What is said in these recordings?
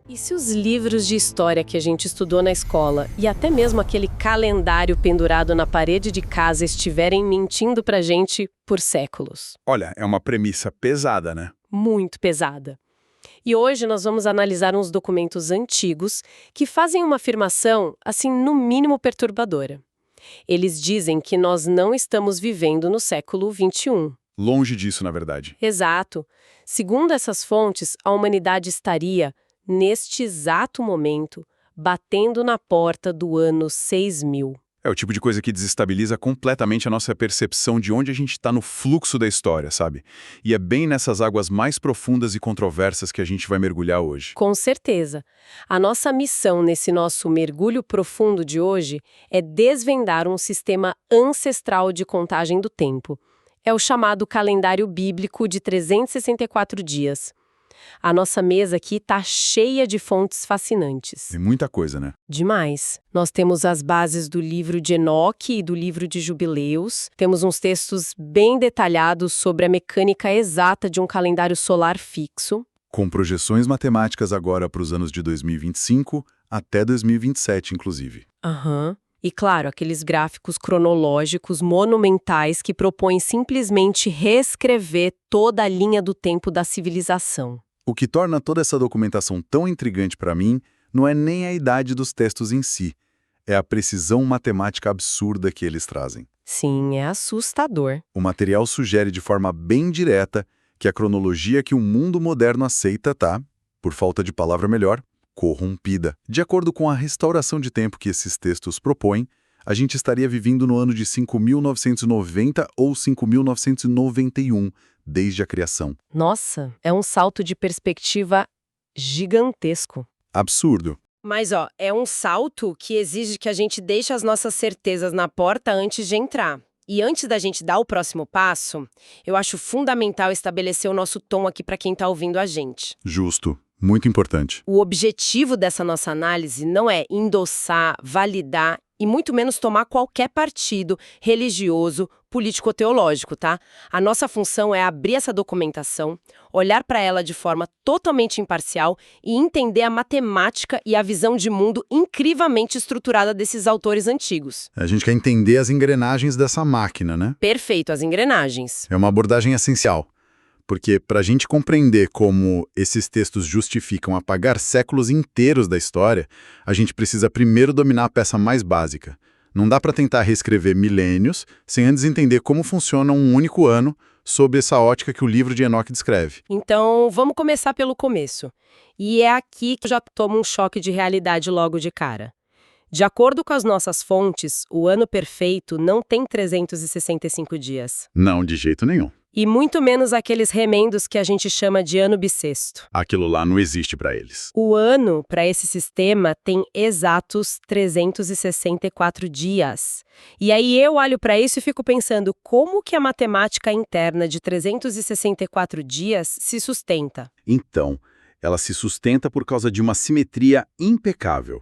E se os livros de história que a gente estudou na escola e até mesmo aquele calendário pendurado na parede de casa estiverem mentindo pra gente por séculos? Olha, é uma premissa pesada, né? Muito pesada. E hoje nós vamos analisar uns documentos antigos que fazem uma afirmação, assim, no mínimo perturbadora. Eles dizem que nós não estamos vivendo no século XXI. Longe disso, na verdade. Exato. Segundo essas fontes, a humanidade estaria, neste exato momento, batendo na porta do ano 6000. É o tipo de coisa que desestabiliza completamente a nossa percepção de onde a gente está no fluxo da história, sabe? E é bem nessas águas mais profundas e controversas que a gente vai mergulhar hoje. Com certeza. A nossa missão nesse nosso mergulho profundo de hoje é desvendar um sistema ancestral de contagem do tempo. É o chamado calendário bíblico de 364 dias. A nossa mesa aqui está cheia de fontes fascinantes. Tem muita coisa, né? Demais. Nós temos as bases do livro de Enoque e do livro de Jubileus. Temos uns textos bem detalhados sobre a mecânica exata de um calendário solar fixo. Com projeções matemáticas agora para os anos de 2025 até 2027, inclusive. Aham. E claro, aqueles gráficos cronológicos monumentais que propõem simplesmente reescrever toda a linha do tempo da civilização. O que torna toda essa documentação tão intrigante para mim não é nem a idade dos textos em si, é a precisão matemática absurda que eles trazem. Sim, é assustador. O material sugere de forma bem direta que a cronologia que o mundo moderno aceita tá, por falta de palavra melhor, corrompida. De acordo com a restauração de tempo que esses textos propõem, a gente estaria vivendo no ano de 5.990 ou 5.991, desde a criação. Nossa, é um salto de perspectiva gigantesco. Absurdo. Mas, é um salto que exige que a gente deixe as nossas certezas na porta antes de entrar. E antes da gente dar o próximo passo, eu acho fundamental estabelecer o nosso tom aqui para quem está ouvindo a gente. Justo. Muito importante. O objetivo dessa nossa análise não é endossar, validar e muito menos tomar qualquer partido religioso, político-teológico, tá? A nossa função é abrir essa documentação, olhar para ela de forma totalmente imparcial e entender a matemática e a visão de mundo incrivelmente estruturada desses autores antigos. A gente quer entender as engrenagens dessa máquina, né? Perfeito, as engrenagens. É uma abordagem essencial. Porque para a gente compreender como esses textos justificam apagar séculos inteiros da história, a gente precisa primeiro dominar a peça mais básica. Não dá para tentar reescrever milênios sem antes entender como funciona um único ano sob essa ótica que o livro de Enoque descreve. Então, vamos começar pelo começo. E é aqui que eu já tomo um choque de realidade logo de cara. De acordo com as nossas fontes, o ano perfeito não tem 365 dias. Não, de jeito nenhum. E muito menos aqueles remendos que a gente chama de ano bissexto. Aquilo lá não existe para eles. O ano, para esse sistema, tem exatos 364 dias. E aí eu olho para isso e fico pensando como que a matemática interna de 364 dias se sustenta. Então, ela se sustenta por causa de uma simetria impecável.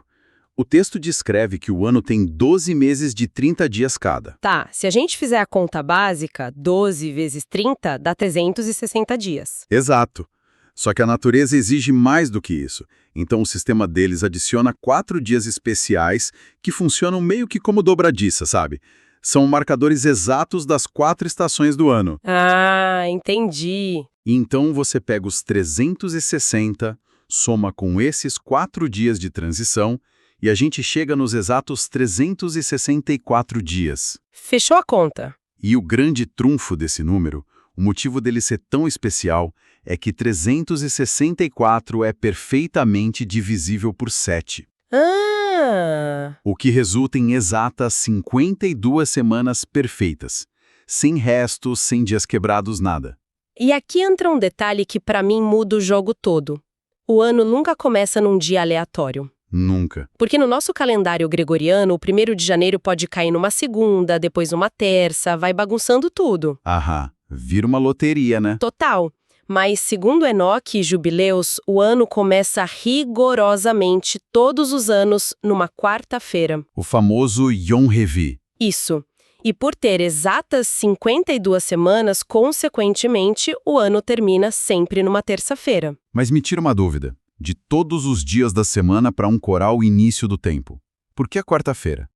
O texto descreve que o ano tem 12 meses de 30 dias cada. Tá, se a gente fizer a conta básica, 12 vezes 30 dá 360 dias. Exato. Só que a natureza exige mais do que isso. Então o sistema deles adiciona 4 dias especiais que funcionam meio que como dobradiça, sabe? São marcadores exatos das 4 estações do ano. Ah, entendi. E então você pega os 360, soma com esses 4 dias de transição, e a gente chega nos exatos 364 dias. Fechou a conta. E o grande trunfo desse número, o motivo dele ser tão especial, é que 364 é perfeitamente divisível por 7. Ah! O que resulta em exatas 52 semanas perfeitas. Sem restos, sem dias quebrados, nada. E aqui entra um detalhe que para mim muda o jogo todo. O ano nunca começa num dia aleatório. Nunca. Porque no nosso calendário gregoriano, o 1º de janeiro pode cair numa segunda, depois numa terça, vai bagunçando tudo. Aham, vira uma loteria, né? Total. Mas, segundo Enoque e Jubileus, o ano começa rigorosamente todos os anos numa quarta-feira. O famoso Yom Revi. Isso. E por ter exatas 52 semanas, consequentemente, o ano termina sempre numa terça-feira. Mas me tira uma dúvida. de todos os dias da semana para ancorar o início do tempo. Por que a quarta-feira?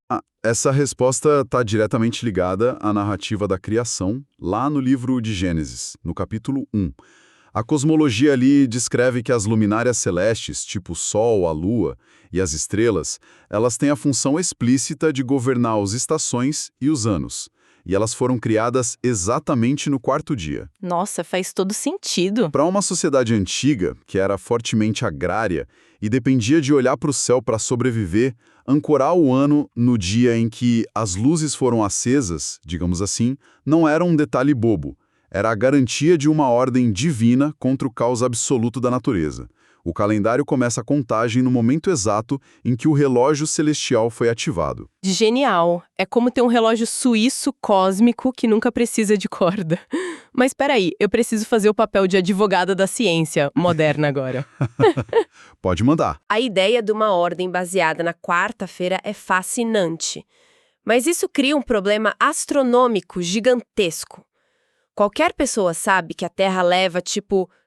Essa resposta está diretamente ligada à narrativa da criação, lá no livro de Gênesis, no capítulo 1. A cosmologia ali descreve que as luminárias celestes, tipo o Sol, a Lua e as estrelas, elas têm a função explícita de governar as estações e os anos. E elas foram criadas exatamente no quarto dia. Nossa, faz todo sentido. Para uma sociedade antiga, que era fortemente agrária e dependia de olhar para o céu para sobreviver, ancorar o ano no dia em que as luzes foram acesas, digamos assim, não era um detalhe bobo. Era a garantia de uma ordem divina contra o caos absoluto da natureza. O calendário começa a contagem no momento exato em que o relógio celestial foi ativado. Genial. É como ter um relógio suíço cósmico que nunca precisa de corda. Mas peraí, eu preciso fazer o papel de advogada da ciência moderna agora. Pode mandar. A ideia de uma ordem baseada na quarta-feira é fascinante. Mas isso cria um problema astronômico gigantesco. Qualquer pessoa sabe que a Terra leva,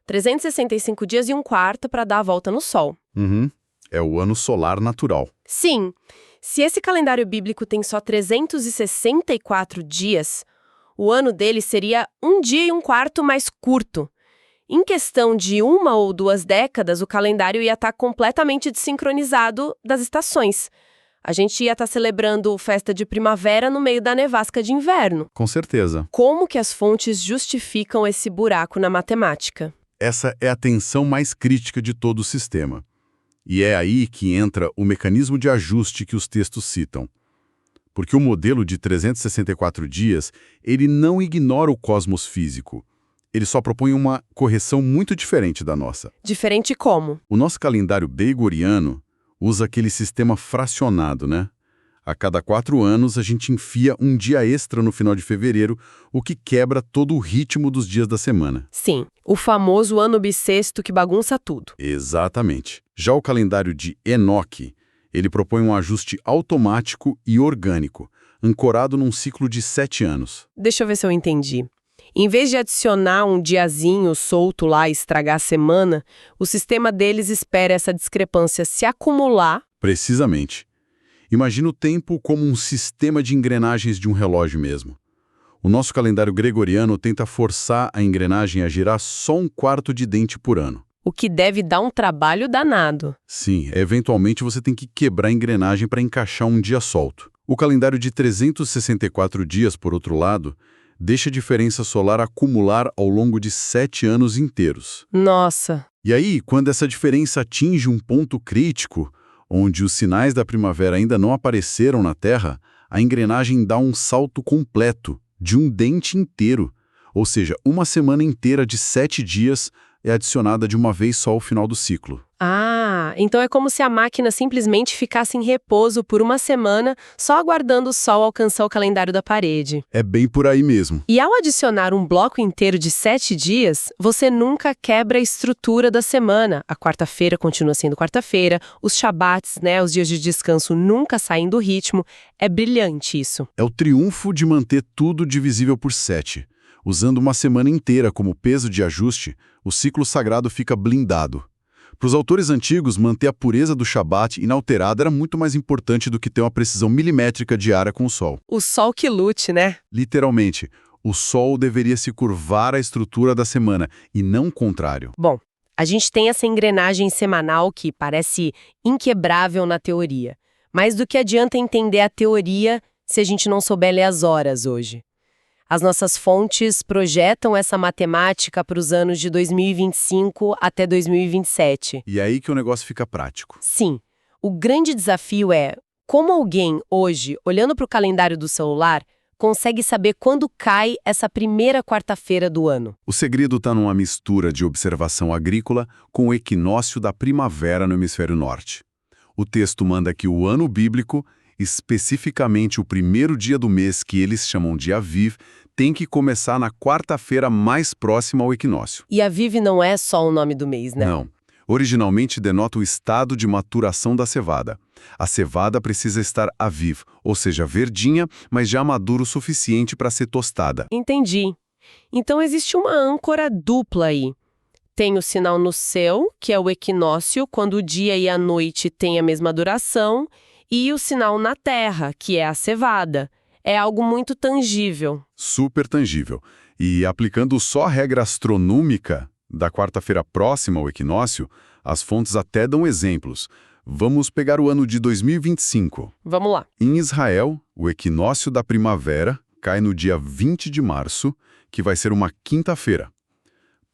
365 dias e um quarto para dar a volta no Sol. É o ano solar natural. Sim, se esse calendário bíblico tem só 364 dias, o ano dele seria um dia e um quarto mais curto. Em questão de 1 ou 2 décadas, o calendário ia estar completamente desincronizado das estações. A gente ia estar celebrando festa de primavera no meio da nevasca de inverno. Com certeza. Como que as fontes justificam esse buraco na matemática? Essa é a tensão mais crítica de todo o sistema. E é aí que entra o mecanismo de ajuste que os textos citam. Porque o modelo de 364 dias, ele não ignora o cosmos físico. Ele só propõe uma correção muito diferente da nossa. Diferente como? O nosso calendário gregoriano usa aquele sistema fracionado, né? A cada 4 anos, a gente enfia um dia extra no final de fevereiro, o que quebra todo o ritmo dos dias da semana. Sim, o famoso ano bissexto que bagunça tudo. Exatamente. Já o calendário de Enoque, ele propõe um ajuste automático e orgânico, ancorado num ciclo de 7 anos. Deixa eu ver se eu entendi. Em vez de adicionar um diazinho solto lá e estragar a semana, o sistema deles espera essa discrepância se acumular. Precisamente. Imagina o tempo como um sistema de engrenagens de um relógio mesmo. O nosso calendário gregoriano tenta forçar a engrenagem a girar só um quarto de dente por ano. O que deve dar um trabalho danado. Sim, eventualmente você tem que quebrar a engrenagem para encaixar um dia solto. O calendário de 364 dias, por outro lado, deixa a diferença solar acumular ao longo de 7 anos inteiros. Nossa! E aí, quando essa diferença atinge um ponto crítico, onde os sinais da primavera ainda não apareceram na Terra, a engrenagem dá um salto completo, de um dente inteiro. Ou seja, uma semana inteira de 7 dias é adicionada de uma vez só ao final do ciclo. Ah, então é como se a máquina simplesmente ficasse em repouso por uma semana, só aguardando o Sol alcançar o calendário da parede. É bem por aí mesmo. E ao adicionar um bloco inteiro de 7 dias, você nunca quebra a estrutura da semana. A quarta-feira continua sendo quarta-feira, os shabats, os dias de descanso nunca saem do ritmo. É brilhante isso. É o triunfo de manter tudo divisível por 7. Usando uma semana inteira como peso de ajuste, o ciclo sagrado fica blindado. Para os autores antigos, manter a pureza do Shabat inalterada era muito mais importante do que ter uma precisão milimétrica diária com o Sol. O Sol que lute, né? Literalmente, o Sol deveria se curvar à estrutura da semana, e não o contrário. Bom, a gente tem essa engrenagem semanal que parece inquebrável na teoria. Mas do que adianta entender a teoria se a gente não souber ler as horas hoje? As nossas fontes projetam essa matemática para os anos de 2025 até 2027. E aí que o negócio fica prático. Sim. O grande desafio é como alguém, hoje, olhando para o calendário do celular, consegue saber quando cai essa primeira quarta-feira do ano. O segredo está numa mistura de observação agrícola com o equinócio da primavera no hemisfério norte. O texto manda que o ano bíblico, especificamente o primeiro dia do mês que eles chamam de Aviv, tem que começar na quarta-feira mais próxima ao equinócio. E Aviv não é só o nome do mês, né? Não. Originalmente denota o estado de maturação da cevada. A cevada precisa estar aviv, ou seja, verdinha, mas já madura o suficiente para ser tostada. Entendi. Então existe uma âncora dupla aí. Tem o sinal no céu, que é o equinócio, quando o dia e a noite têm a mesma duração, e o sinal na terra, que é a cevada. É algo muito tangível. Super tangível. E aplicando só a regra astronômica da quarta-feira próxima ao equinócio, as fontes até dão exemplos. Vamos pegar o ano de 2025. Vamos lá. Em Israel, o equinócio da primavera cai no dia 20 de março, que vai ser uma quinta-feira.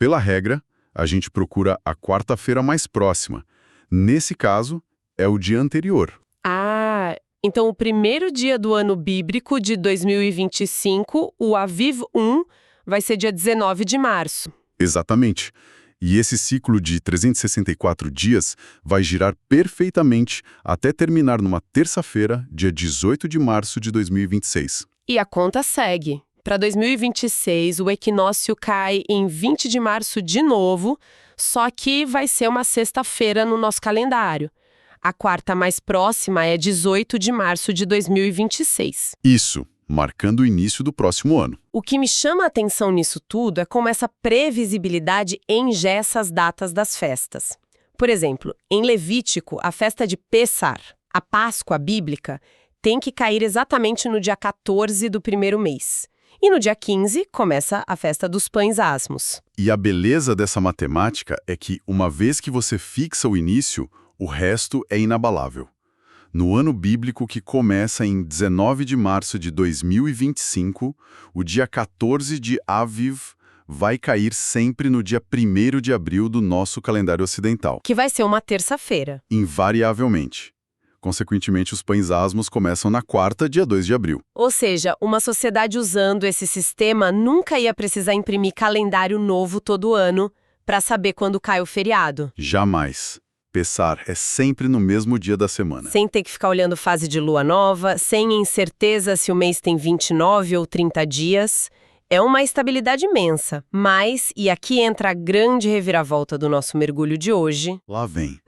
Pela regra, a gente procura a quarta-feira mais próxima. Nesse caso, é o dia anterior. Ah, então o primeiro dia do ano bíblico de 2025, o Aviv 1, vai ser dia 19 de março. Exatamente. E esse ciclo de 364 dias vai girar perfeitamente até terminar numa terça-feira, dia 18 de março de 2026. E a conta segue. Para 2026, o equinócio cai em 20 de março de novo, só que vai ser uma sexta-feira no nosso calendário. A quarta mais próxima é 18 de março de 2026. Isso, marcando o início do próximo ano. O que me chama a atenção nisso tudo é como essa previsibilidade engessa as datas das festas. Por exemplo, em Levítico, a festa de Pessar, a Páscoa bíblica, tem que cair exatamente no dia 14 do primeiro mês. E no dia 15 começa a festa dos pães asmos. E a beleza dessa matemática é que, uma vez que você fixa o início, o resto é inabalável. No ano bíblico que começa em 19 de março de 2025, o dia 14 de Aviv vai cair sempre no dia 1º de abril do nosso calendário ocidental. Que vai ser uma terça-feira. Invariavelmente. Consequentemente, os pães asmos começam na quarta, dia 2 de abril. Ou seja, uma sociedade usando esse sistema nunca ia precisar imprimir calendário novo todo ano para saber quando cai o feriado. Jamais. Pessar é sempre no mesmo dia da semana. Sem ter que ficar olhando fase de lua nova, sem incerteza se o mês tem 29 ou 30 dias. É uma estabilidade imensa. Mas, e aqui entra a grande reviravolta do nosso mergulho de hoje. Lá vem.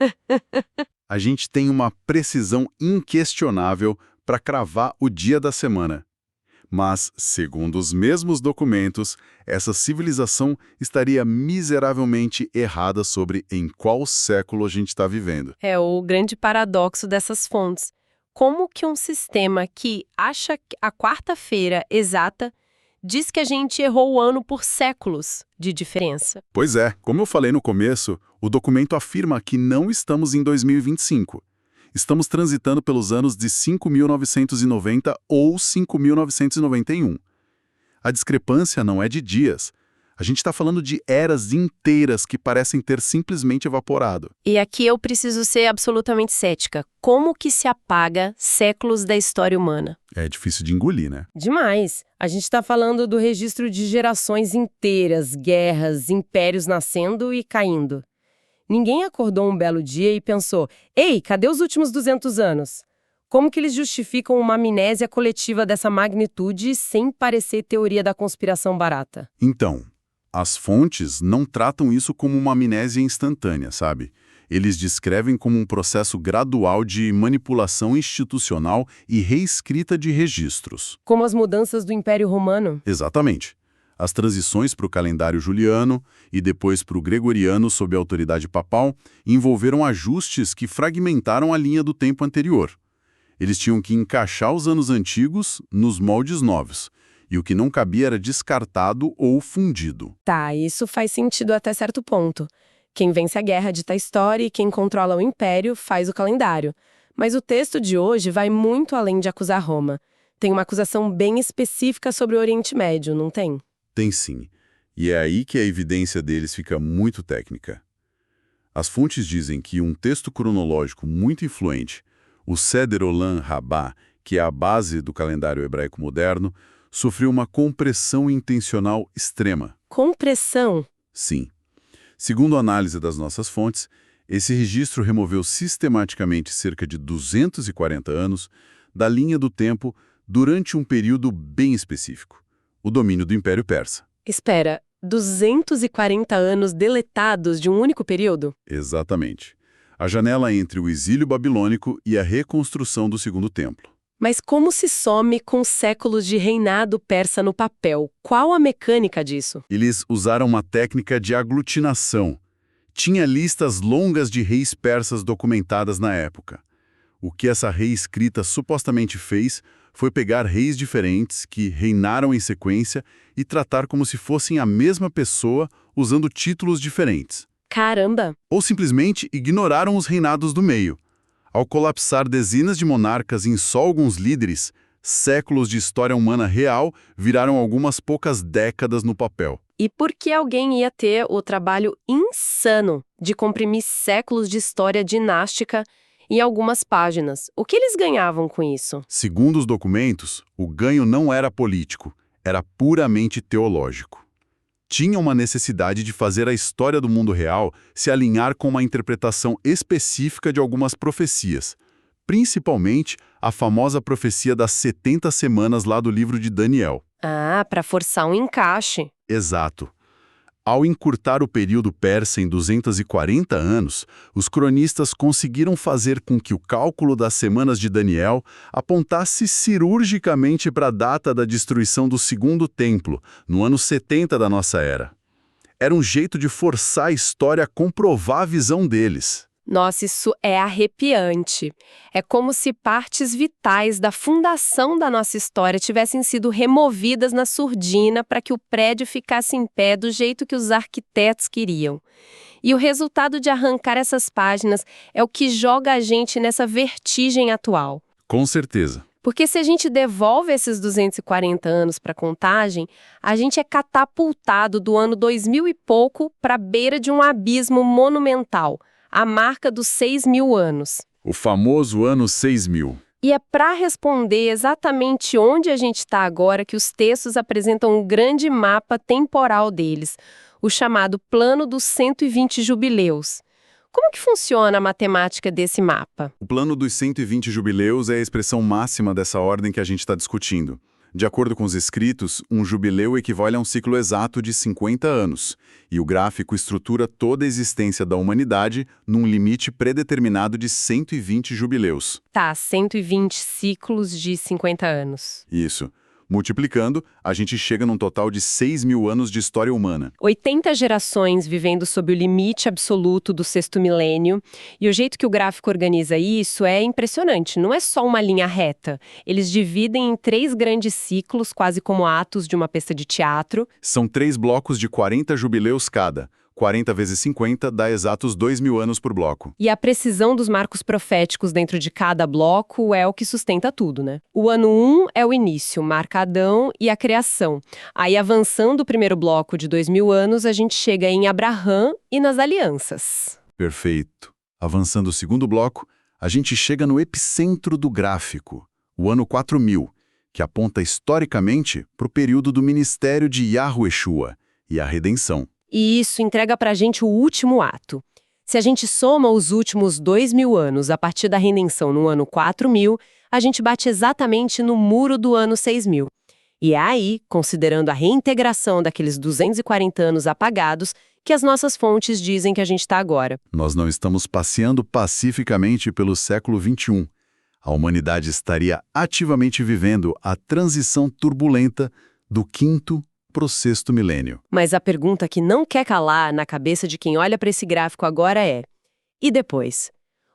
A gente tem uma precisão inquestionável para cravar o dia da semana. Mas, segundo os mesmos documentos, essa civilização estaria miseravelmente errada sobre em qual século a gente está vivendo. É o grande paradoxo dessas fontes. Como que um sistema que acha a quarta-feira exata diz que a gente errou o ano por séculos de diferença? Pois é, como eu falei no começo, o documento afirma que não estamos em 2025. Estamos transitando pelos anos de 5.990 ou 5.991. A discrepância não é de dias. A gente está falando de eras inteiras que parecem ter simplesmente evaporado. E aqui eu preciso ser absolutamente cética. Como que se apaga séculos da história humana? É difícil de engolir, né? Demais. A gente está falando do registro de gerações inteiras, guerras, impérios nascendo e caindo. Ninguém acordou um belo dia e pensou, ei, cadê os últimos 200 anos? Como que eles justificam uma amnésia coletiva dessa magnitude sem parecer teoria da conspiração barata? Então, as fontes não tratam isso como uma amnésia instantânea, sabe? Eles descrevem como um processo gradual de manipulação institucional e reescrita de registros. Como as mudanças do Império Romano? Exatamente. As transições para o calendário juliano e depois para o gregoriano sob a autoridade papal envolveram ajustes que fragmentaram a linha do tempo anterior. Eles tinham que encaixar os anos antigos nos moldes novos, e o que não cabia era descartado ou fundido. Tá, isso faz sentido até certo ponto. Quem vence a guerra dita a história e quem controla o império faz o calendário. Mas o texto de hoje vai muito além de acusar Roma. Tem uma acusação bem específica sobre o Oriente Médio, não tem? Tem sim, e é aí que a evidência deles fica muito técnica. As fontes dizem que um texto cronológico muito influente, o Seder Olam Rabbah, que é a base do calendário hebraico moderno, sofreu uma compressão intencional extrema. Compressão? Sim. Segundo a análise das nossas fontes, esse registro removeu sistematicamente cerca de 240 anos da linha do tempo durante um período bem específico, o domínio do Império Persa. Espera, 240 anos deletados de um único período? Exatamente. A janela entre o exílio babilônico e a reconstrução do Segundo Templo. Mas como se some com séculos de reinado persa no papel? Qual a mecânica disso? Eles usaram uma técnica de aglutinação, tinha listas longas de reis persas documentadas na época. O que essa reescrita supostamente fez foi pegar reis diferentes que reinaram em sequência e tratar como se fossem a mesma pessoa usando títulos diferentes. Caramba! Ou simplesmente ignoraram os reinados do meio. Ao colapsar dezenas de monarcas em só alguns líderes, séculos de história humana real viraram algumas poucas décadas no papel. E por que alguém ia ter o trabalho insano de comprimir séculos de história dinástica em algumas páginas? O que eles ganhavam com isso? Segundo os documentos, o ganho não era político, era puramente teológico. Tinha uma necessidade de fazer a história do mundo real se alinhar com uma interpretação específica de algumas profecias, principalmente a famosa profecia das 70 semanas lá do livro de Daniel. Ah, para forçar um encaixe. Exato. Ao encurtar o período persa em 240 anos, os cronistas conseguiram fazer com que o cálculo das semanas de Daniel apontasse cirurgicamente para a data da destruição do Segundo Templo, no ano 70 da nossa era. Era um jeito de forçar a história a comprovar a visão deles. Nossa, isso é arrepiante. É como se partes vitais da fundação da nossa história tivessem sido removidas na surdina para que o prédio ficasse em pé do jeito que os arquitetos queriam. E o resultado de arrancar essas páginas é o que joga a gente nessa vertigem atual. Com certeza. Porque se a gente devolve esses 240 anos para a contagem, a gente é catapultado do ano 2000 e pouco para a beira de um abismo monumental. A marca dos 6.000 anos. O famoso ano 6000. E é para responder exatamente onde a gente está agora que os textos apresentam um grande mapa temporal deles, o chamado Plano dos 120 Jubileus. Como que funciona a matemática desse mapa? O plano dos 120 jubileus é a expressão máxima dessa ordem que a gente está discutindo. De acordo com os escritos, um jubileu equivale a um ciclo exato de 50 anos, e o gráfico estrutura toda a existência da humanidade num limite predeterminado de 120 jubileus. Tá, 120 ciclos de 50 anos. Isso. Multiplicando, a gente chega num total de 6.000 anos de história humana. 80 gerações vivendo sob o limite absoluto do sexto milênio, e o jeito que o gráfico organiza isso é impressionante, não é só uma linha reta. Eles dividem em 3 grandes ciclos, quase como atos de uma peça de teatro. São 3 blocos de 40 jubileus cada. 40 vezes 50 dá exatos 2.000 anos por bloco. E a precisão dos marcos proféticos dentro de cada bloco é o que sustenta tudo, né? O ano 1 é o início, marca Adão e a criação. Aí, avançando o primeiro bloco de 2.000 anos, a gente chega em Abraão e nas alianças. Perfeito. Avançando o segundo bloco, a gente chega no epicentro do gráfico, o ano 4000, que aponta historicamente para o período do ministério de Yahueshua e a redenção. E isso entrega pra gente o último ato. Se a gente soma os últimos 2.000 anos a partir da redenção no ano 4000, a gente bate exatamente no muro do ano 6000. E é aí, considerando a reintegração daqueles 240 anos apagados, que as nossas fontes dizem que a gente está agora. Nós não estamos passeando pacificamente pelo século XXI. A humanidade estaria ativamente vivendo a transição turbulenta do quinto para o sexto milênio. Mas a pergunta que não quer calar na cabeça de quem olha para esse gráfico agora é: e depois?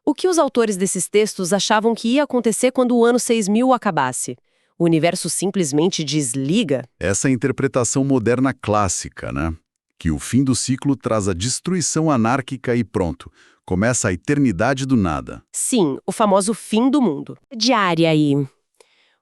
O que os autores desses textos achavam que ia acontecer quando o ano 6000 acabasse? O universo simplesmente desliga? Essa é a interpretação moderna clássica, né? Que o fim do ciclo traz a destruição anárquica e pronto. Começa a eternidade do nada. Sim, o famoso fim do mundo. Diária aí.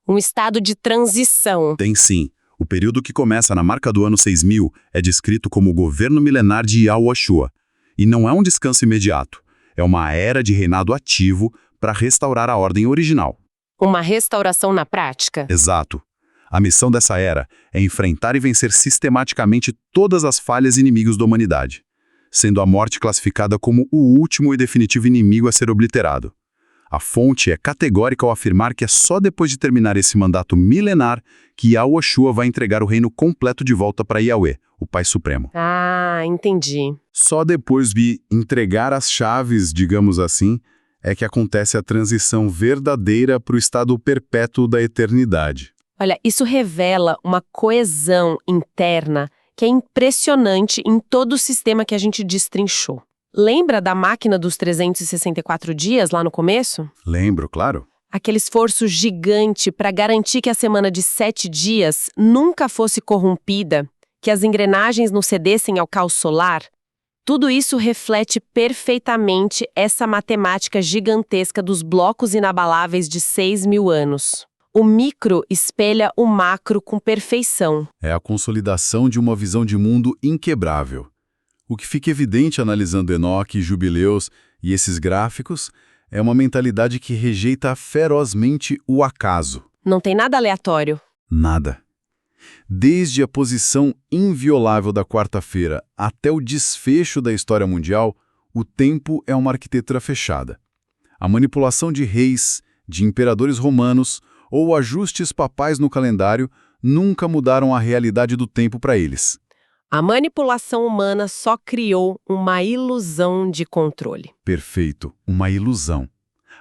Um estado de transição. Tem sim. O período que começa na marca do ano 6000 é descrito como o governo milenar de Yahueshua. E não é um descanso imediato. É uma era de reinado ativo para restaurar a ordem original. Uma restauração na prática? Exato. A missão dessa era é enfrentar e vencer sistematicamente todas as falhas inimigos da humanidade, sendo a morte classificada como o último e definitivo inimigo a ser obliterado. A fonte é categórica ao afirmar que é só depois de terminar esse mandato milenar que Yahueshua vai entregar o reino completo de volta para Yahweh, o Pai Supremo. Ah, entendi. Só depois de entregar as chaves, digamos assim, é que acontece a transição verdadeira para o estado perpétuo da eternidade. Olha, isso revela uma coesão interna que é impressionante em todo o sistema que a gente destrinchou. Lembra da máquina dos 364 dias lá no começo? Lembro, claro. Aquele esforço gigante para garantir que a semana de 7 dias nunca fosse corrompida, que as engrenagens não cedessem ao caos solar. Tudo isso reflete perfeitamente essa matemática gigantesca dos blocos inabaláveis de 6.000 anos. O micro espelha o macro com perfeição. É a consolidação de uma visão de mundo inquebrável. O que fica evidente analisando Enoque, Jubileus e esses gráficos é uma mentalidade que rejeita ferozmente o acaso. Não tem nada aleatório. Nada. Desde a posição inviolável da quarta-feira até o desfecho da história mundial, o tempo é uma arquitetura fechada. A manipulação de reis, de imperadores romanos ou ajustes papais no calendário nunca mudaram a realidade do tempo para eles. A manipulação humana só criou uma ilusão de controle. Perfeito, uma ilusão.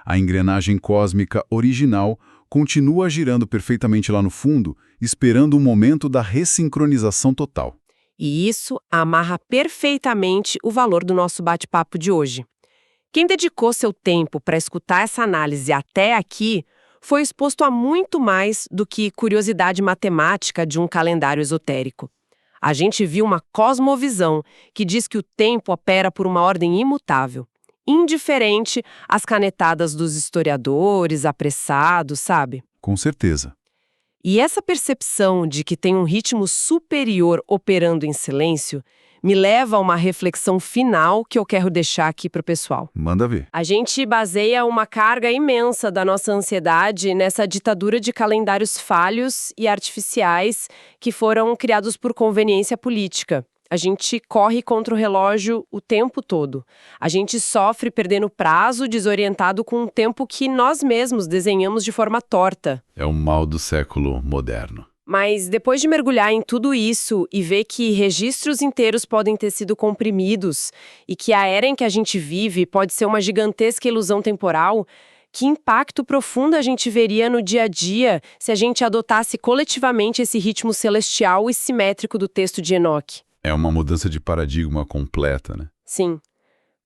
A engrenagem cósmica original continua girando perfeitamente lá no fundo, esperando o momento da ressincronização total. E isso amarra perfeitamente o valor do nosso bate-papo de hoje. Quem dedicou seu tempo para escutar essa análise até aqui foi exposto a muito mais do que curiosidade matemática de um calendário esotérico. A gente viu uma cosmovisão que diz que o tempo opera por uma ordem imutável, indiferente às canetadas dos historiadores, apressados, sabe? Com certeza. E essa percepção de que tem um ritmo superior operando em silêncio me leva a uma reflexão final que eu quero deixar aqui para o pessoal. Manda ver. A gente baseia uma carga imensa da nossa ansiedade nessa ditadura de calendários falhos e artificiais que foram criados por conveniência política. A gente corre contra o relógio o tempo todo. A gente sofre perdendo prazo, desorientado com um tempo que nós mesmos desenhamos de forma torta. É o mal do século moderno. Mas depois de mergulhar em tudo isso e ver que registros inteiros podem ter sido comprimidos e que a era em que a gente vive pode ser uma gigantesca ilusão temporal, que impacto profundo a gente veria no dia a dia se a gente adotasse coletivamente esse ritmo celestial e simétrico do texto de Enoque? É uma mudança de paradigma completa, né? Sim.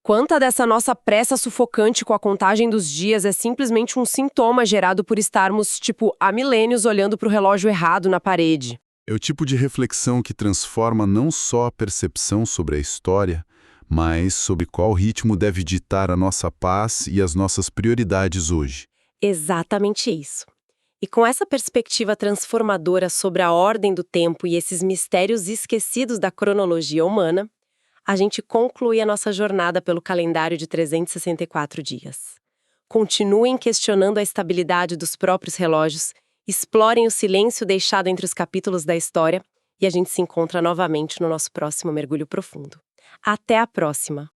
Quanta dessa nossa pressa sufocante com a contagem dos dias é simplesmente um sintoma gerado por estarmos, há milênios olhando para o relógio errado na parede. É o tipo de reflexão que transforma não só a percepção sobre a história, mas sobre qual ritmo deve ditar a nossa paz e as nossas prioridades hoje. Exatamente isso. E com essa perspectiva transformadora sobre a ordem do tempo e esses mistérios esquecidos da cronologia humana, a gente conclui a nossa jornada pelo calendário de 364 dias. Continuem questionando a estabilidade dos próprios relógios, explorem o silêncio deixado entre os capítulos da história e a gente se encontra novamente no nosso próximo mergulho profundo. Até a próxima!